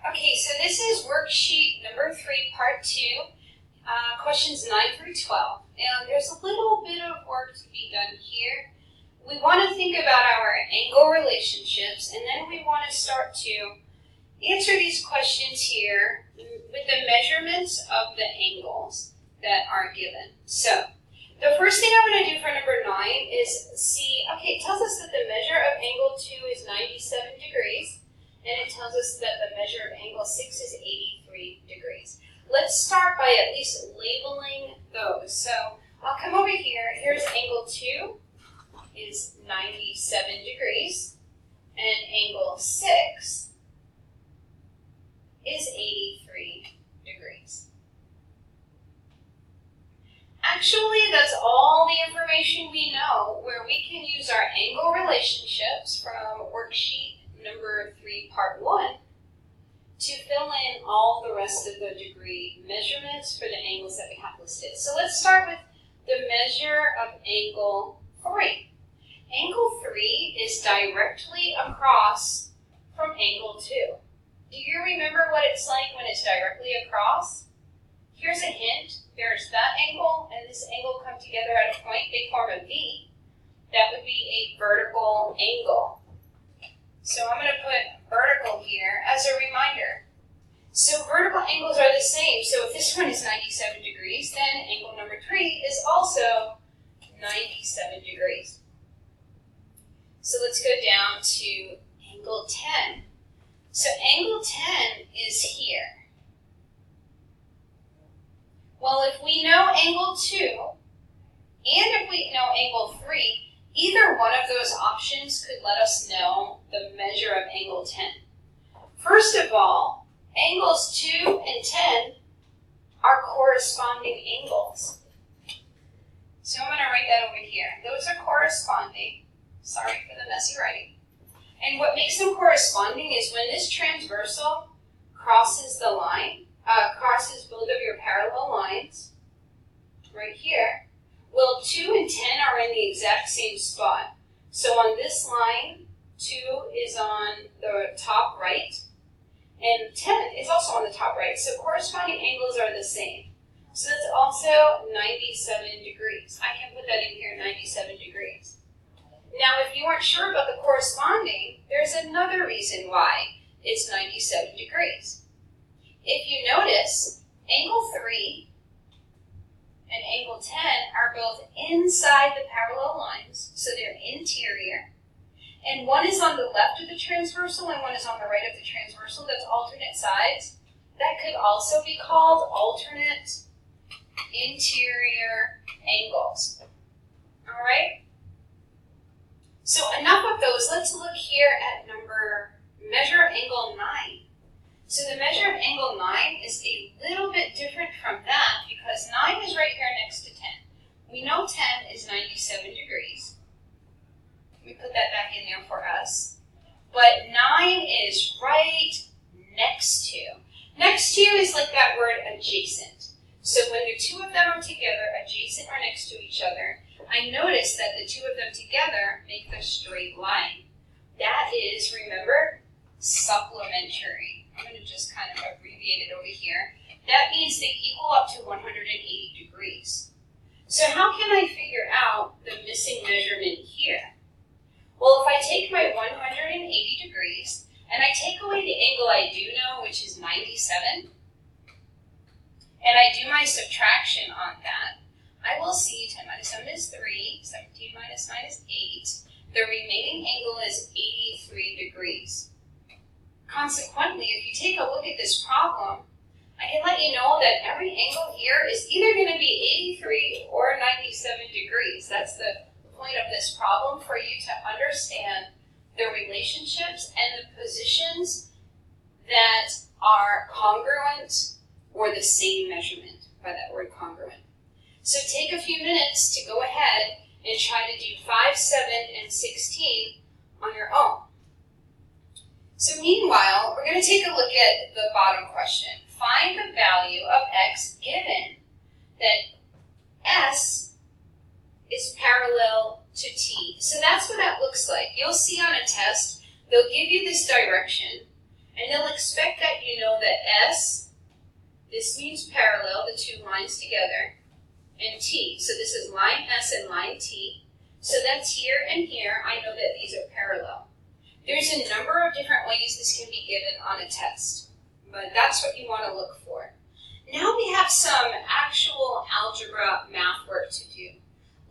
Okay, so this is worksheet number 3, part 2, questions 9 through 12. And there's a little bit of work to be done here. We want to think about our angle relationships, and then we want to start to answer these questions here with the measurements of the angles that are given. So, the first thing I'm going to do for number 9 is see, okay, it tells us that the measure of angle 2 is 97 degrees. And it tells us that the measure of angle 6 is 83 degrees. Let's start by at least labeling those. So I'll come over here. Here's angle 2 is 97 degrees. And angle 6 is 83 degrees. Actually, that's all the information we know where we can use our angle relationships from worksheet number 3, part 1, to fill in all the rest of the degree measurements for the angles that we have listed. So let's start with the measure of angle 3. Angle 3 is directly across from angle 2. Do you remember what it's like when it's directly across? Here's a hint. There's that angle and this angle come together at a point. They form a V. That would be a vertical angle. So I'm going to put vertical here as a reminder. So vertical angles are the same. So if this one is 97 degrees, then angle number 3 is also 97 degrees. So let's go down to angle 10. So angle 10 is here. Well, if we know angle 2, and if we know angle 3, either one of those options could let us know the measure of angle 10. First of all, angles 2 and 10 are corresponding angles. So I'm going to write that over here. Those are corresponding. Sorry for the messy writing. And what makes them corresponding is when this transversal crosses the line, crosses both of your parallel lines, right here, well, 2 and 10 are in the exact same spot. So on this line, 2 is on the top right, and 10 is also on the top right. So corresponding angles are the same. So that's also 97 degrees. I can put that in here, 97 degrees. Now, if you weren't sure about the corresponding, there's another reason why it's 97 degrees. If you notice, angle 3 and angle 10 are both inside the parallel lines, so they're interior. And one is on the left of the transversal and one is on the right of the transversal. That's alternate sides. That could also be called alternate interior angles. All right? So enough of those. Let's look here at measure of angle 9. So the measure of angle 9 is a little bit different from that because 9 is right here next to 10. We know 10 is 97 degrees. Let me put that back in there for us. But 9 is right next to. Next to is like that word adjacent. So when the two of them are together, adjacent or next to each other, I notice that the two of them together make the straight line. That is, remember, supplementary. I'm going to just kind of abbreviate it over here. That means they equal up to 180 degrees. So how can I figure out the missing measurement here? Well, if I take my 180 degrees and I take away the angle I do know, which is 97, and I do my subtraction on that, I will see 10 minus 7 is 3, 17 minus 9 is 8. The remaining angle is 83 degrees. Consequently, if you take a look at this problem, I can let you know that every angle here is either going to be 83 or 97 degrees. That's the point of this problem, for you to understand the relationships and the positions that are congruent or the same measurement, by that word congruent. So take a few minutes to go ahead and try to do 5, 7, and 16 on your own. So meanwhile, we're going to take a look at the bottom question. Find the value of x given that s is parallel to t. So that's what that looks like. You'll see on a test, they'll give you this direction, And they'll expect that you know that S, this means parallel, the two lines together, and T. So this is line S and line T. So that's here and here. I know that these are parallel. There's a number of different ways this can be given on a test, but that's what you want to look for. Now we have some actual algebra math work to do.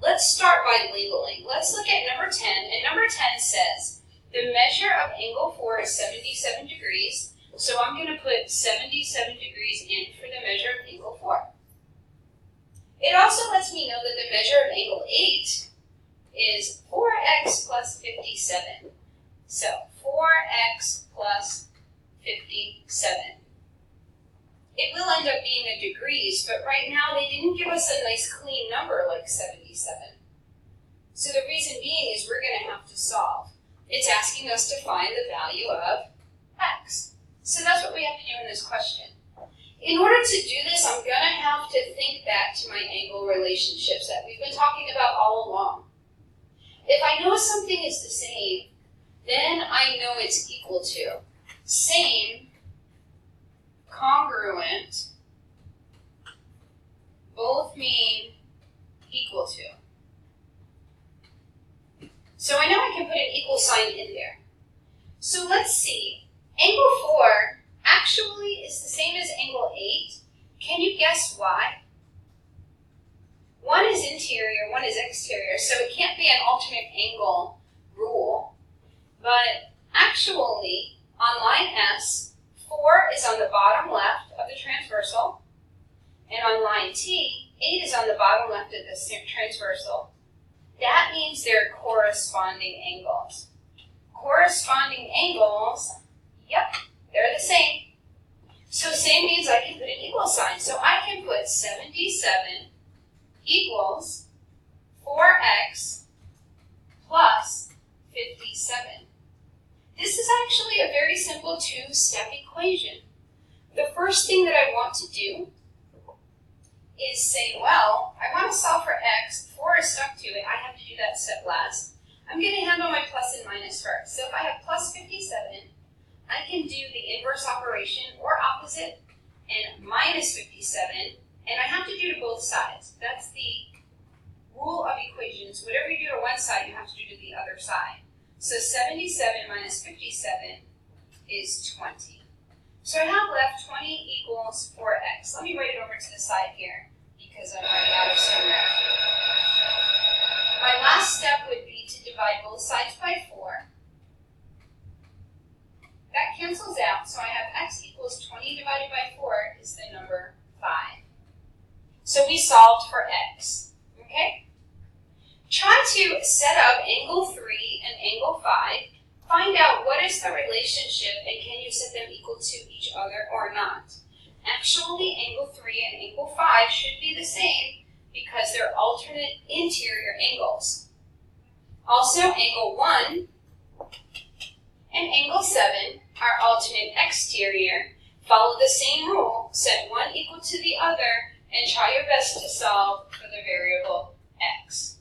Let's start by labeling. Let's look at number 10, and number 10 says the measure of angle 4 is 77 degrees, so I'm going to put 77 degrees in for the measure of angle 4. It also lets me know that the measure of angle 8 is 4x plus 57. So 4x plus 57. It will end up being in degrees, but right now they didn't give us a nice clean number like 77. So the reason being is we're going to have to solve. It's asking us to find the value of x. So that's what we have to do in this question. In order to do this, I'm going to have to think back to my angle relationships that we've been talking about all along. If I know something is the same, then I know it's equal to. Same, congruent, both mean equal to. So I know I can put an equal sign in there. So let's see. Angle 4 actually is the same as angle 8. Can you guess why? One is interior, one is exterior, so it can't be an alternate angle rule. But actually, on line S, 4 is on the bottom left of the transversal, and on line T, 8 is on the bottom left of the transversal. That means they're corresponding angles. Corresponding angles, yep, they're the same. So same means I can put an equal sign. So I can put 77 equals 4x plus 57. This is actually a very simple two-step equation. The first thing that I want to do is say, well, I want to solve for x. 4 is stuck to it. I have to do that step last. I'm going to handle my plus and minus first. So if I have plus 57, I can do the inverse operation or opposite and minus 57, and I have to do to both sides. That's the rule of equations. Whatever you do to one side, you have to do to the other side. So 77 minus 57 is 20. So I have left 20 equals 4x. Let me write it over to the side here because I'm running out of somewhere. My last step would be to divide both sides by 4. That cancels out, so I have x equals 20 divided by 4 is the number 5. So we solved for x, okay? Try to set up angle 3 and angle 5. Find out what is the relationship and can you set them equal to each other or not. Actually, angle 3 and angle 5 should be the same because they're alternate interior angles. Also, angle 1 and angle 7 are alternate exterior. Follow the same rule, set one equal to the other, and try your best to solve for the variable x.